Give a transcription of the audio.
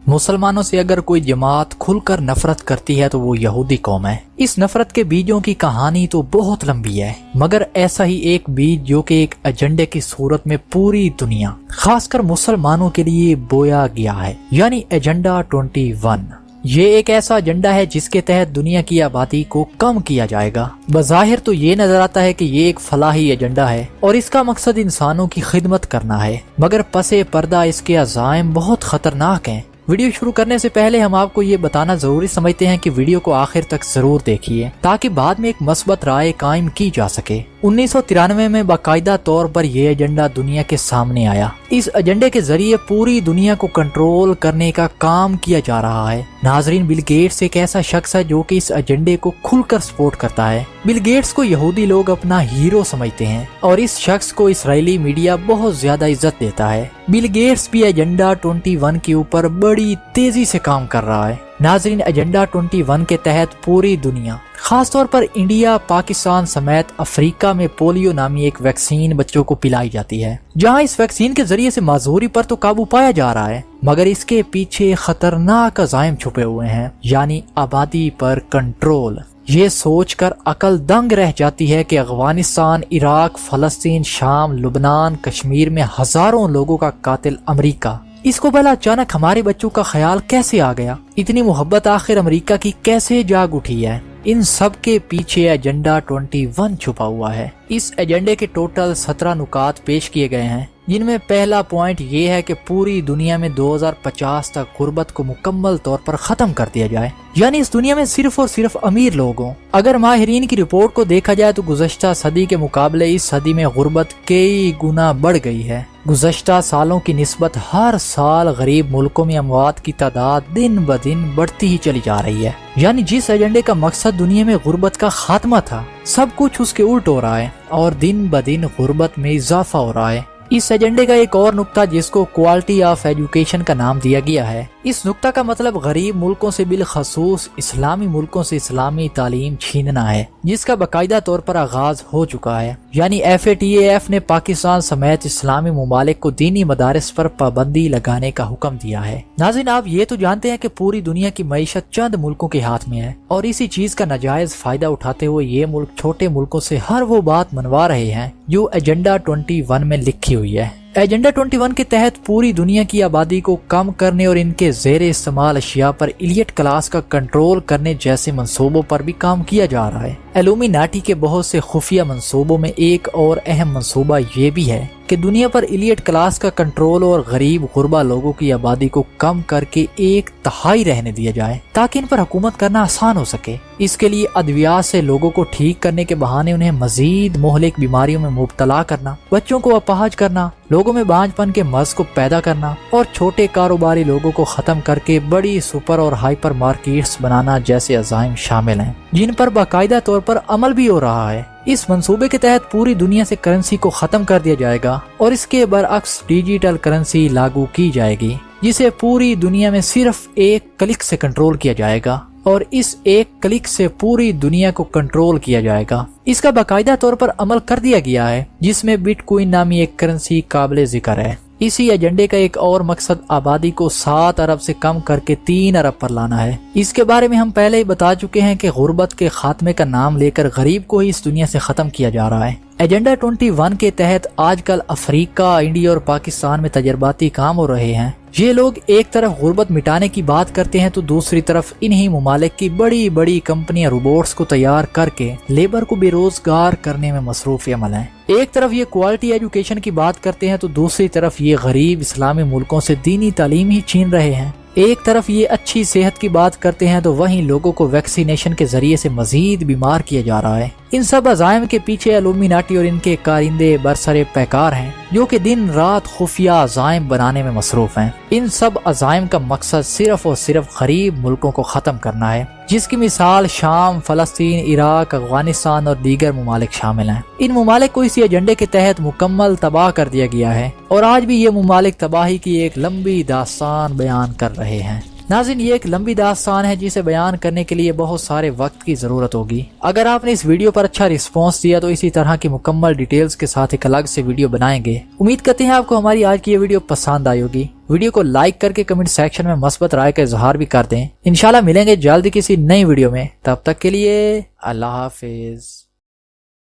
मुसलमानों से अगर कोई जमात खुलकर नफरत करती है तो वो यहूदी कौम है। इस नफरत के बीजों की कहानी तो बहुत लंबी है, मगर ऐसा ही एक बीज जो कि एक एजेंडे की सूरत में पूरी दुनिया खासकर मुसलमानों के लिए बोया गया है, यानी एजेंडा 21। ये एक ऐसा एजेंडा है जिसके तहत दुनिया की आबादी को कम किया जाएगा। बज़ाहिर तो ये नजर आता है कि ये एक फलाही एजेंडा है और इसका मकसद इंसानों की खिदमत करना है, मगर पसे पर्दा इसके अज़ाइम बहुत खतरनाक हैं। वीडियो शुरू करने से पहले हम आपको ये बताना जरूरी समझते हैं कि वीडियो को आखिर तक जरूर देखिए ताकि बाद में एक मस्बत राय कायम की जा सके। 1993 में बाकायदा तौर पर यह एजेंडा दुनिया के सामने आया। इस एजेंडे के जरिए पूरी दुनिया को कंट्रोल करने का काम किया जा रहा है। नाजरीन, बिल गेट्स एक ऐसा शख्स है जो कि इस एजेंडे को खुलकर सपोर्ट करता है। बिल गेट्स को यहूदी लोग अपना हीरो समझते हैं और इस शख्स को इसराइली मीडिया बहुत ज्यादा इज्जत देता है। बिल गेट्स भी एजेंडा 21 के ऊपर बड़ी तेजी से काम कर रहा है। नाजरीन, एजेंडा 21 के तहत पूरी दुनिया खासतौर पर इंडिया, पाकिस्तान समेत अफ्रीका में पोलियो नामी एक वैक्सीन बच्चों को पिलाई जाती है, जहां इस वैक्सीन के जरिए से माजूरी पर तो काबू पाया जा रहा है, मगर इसके पीछे खतरनाक अज़ाइम छुपे हुए हैं, यानी आबादी पर कंट्रोल। ये सोचकर अकल दंग रह जाती है कि अफगानिस्तान, इराक, फलस्तीन, शाम, लुबनान, कश्मीर में हजारों लोगों का कातिल अमेरिका, इसको भला अचानक हमारे बच्चों का ख्याल कैसे आ गया? इतनी मोहब्बत आखिर अमेरिका की कैसे जाग उठी है? इन सब के पीछे एजेंडा 21 छुपा हुआ है। इस एजेंडे के टोटल 17 नुकात पेश किए गए हैं, जिनमें पहला पॉइंट ये है कि पूरी दुनिया में 2050 तक गुर्बत को मुकम्मल तौर पर खत्म कर दिया जाए, यानी इस दुनिया में सिर्फ और सिर्फ अमीर लोग हों। अगर माहिरीन की रिपोर्ट को देखा जाए तो गुज़श्ता सदी के मुकाबले इस सदी में गुर्बत कई गुना बढ़ गई है। गुज़श्ता सालों की निस्बत हर साल गरीब मुल्कों में अमवात की तादाद दिन ब दिन बढ़ती ही चली जा रही है, यानी जिस एजेंडे का मकसद दुनिया में गुर्बत का खात्मा था, सब कुछ उसके उल्ट हो रहा है और दिन ब दिन गुर्बत में इजाफा हो रहा है। इस एजेंडे का एक और नुक्ता जिसको क्वालिटी ऑफ एजुकेशन का नाम दिया गया है, इस नुक्ता का मतलब गरीब मुल्कों से बिलखसूस इस्लामी मुल्कों से इस्लामी तालीम छीनना है, जिसका बाकायदा तौर पर आगाज हो चुका है। यानी FATF ने पाकिस्तान समेत इस्लामी ममालिक को दीनी मदारिस पर पाबंदी लगाने का हुक्म दिया है। नाज़रीन, आप ये तो जानते हैं कि पूरी दुनिया की मईशत चंद मुल्कों के हाथ में है और इसी चीज का नाजायज फायदा उठाते हुए ये मुल्क छोटे मुल्कों से हर वो बात मनवा रहे हैं जो एजेंडा 21 में लिखी हुई है। एजेंडा 21 के तहत पूरी दुनिया की आबादी को कम करने और इनके ज़ेरे इस्तेमाल अशिया पर इलियट क्लास का कंट्रोल करने जैसे मंसूबों पर भी काम किया जा रहा है। इल्यूमिनाटी के बहुत से खुफिया मंसूबों में एक और अहम मंसूबा ये भी है कि दुनिया पर इलियट क्लास का कंट्रोल और गरीब गुरबा लोगों की आबादी को कम करके 1/3 रहने दिया जाए ताकि इन पर हुकूमत करना आसान हो सके। इसके लिए अद्वियात से लोगों को ठीक करने के बहाने उन्हें मजीद मोहलिक बीमारियों में मुब्तला करना, बच्चों को अपाहज करना, लोगों में बांझपन के मर्ज को पैदा करना और छोटे कारोबारी लोगों को खत्म करके बड़ी सुपर और हाइपर मार्केट्स बनाना जैसे अज़ाइम शामिल हैं, जिन पर बाकायदा तौर पर अमल भी हो रहा है। इस मंसूबे के तहत पूरी दुनिया से करेंसी को खत्म कर दिया जाएगा और इसके बरअक्स डिजिटल करेंसी लागू की जाएगी, जिसे पूरी दुनिया में सिर्फ एक क्लिक से कंट्रोल किया जाएगा और इस एक क्लिक से पूरी दुनिया को कंट्रोल किया जाएगा। इसका बाकायदा तौर पर अमल कर दिया गया है, जिसमें बिटकॉइन नामी एक करेंसी काबिल जिक्र है। इसी एजेंडे का एक और मकसद आबादी को 7 अरब से कम करके 3 अरब पर लाना है। इसके बारे में हम पहले ही बता चुके हैं कि गुर्बत के खात्मे का नाम लेकर गरीब को ही इस दुनिया से खत्म किया जा रहा है। एजेंडा 21 के तहत आजकल अफ्रीका, इंडिया और पाकिस्तान में तजर्बाती काम हो रहे हैं। ये लोग एक तरफ गुर्बत मिटाने की बात करते हैं तो दूसरी तरफ इन्हीं ममालिक की बड़ी बड़ी कंपनियां रोबोट्स को तैयार करके लेबर को बेरोजगार करने में मसरूफ अमल हैं। एक तरफ ये क्वालिटी एजुकेशन की बात करते हैं तो दूसरी तरफ ये गरीब इस्लामी मुल्कों से दीनी तालीम ही छीन रहे हैं। एक तरफ ये अच्छी सेहत की बात करते हैं तो वहीं लोगों को वैक्सीनेशन के जरिए से मजीद बीमार किया जा रहा है। इन सब अज़ाइम के पीछे इल्यूमिनाटी और इनके कारिंदे बरसरे पैकार हैं जो कि दिन रात खुफिया अज़ाइम बनाने में मसरूफ हैं। इन सब अज़ाइम का मकसद सिर्फ और सिर्फ गरीब मुल्कों को खत्म करना है, जिसकी मिसाल शाम, फलस्तीन, इराक, अफगानिस्तान और दीगर ममालिक शामिल हैं। इन ममालिक को इसी एजेंडे के तहत मुकम्मल तबाह कर दिया गया है और आज भी ये ममालिक तबाही की एक लंबी दास्तान बयान कर रहे हैं। नाज़रीन ये एक लंबी दास्तान है जिसे बयान करने के लिए बहुत सारे वक्त की जरूरत होगी। अगर आपने इस वीडियो पर अच्छा रिस्पॉन्स दिया तो इसी तरह की मुकम्मल डिटेल्स के साथ एक अलग से वीडियो बनाएंगे। उम्मीद करते हैं आपको हमारी आज की ये वीडियो पसंद आई होगी। वीडियो को लाइक करके कमेंट सेक्शन में मस्बत राय का इजहार भी कर दें। इंशाल्लाह मिलेंगे जल्द किसी नई वीडियो में, तब तक के लिए अल्लाह हाफिज।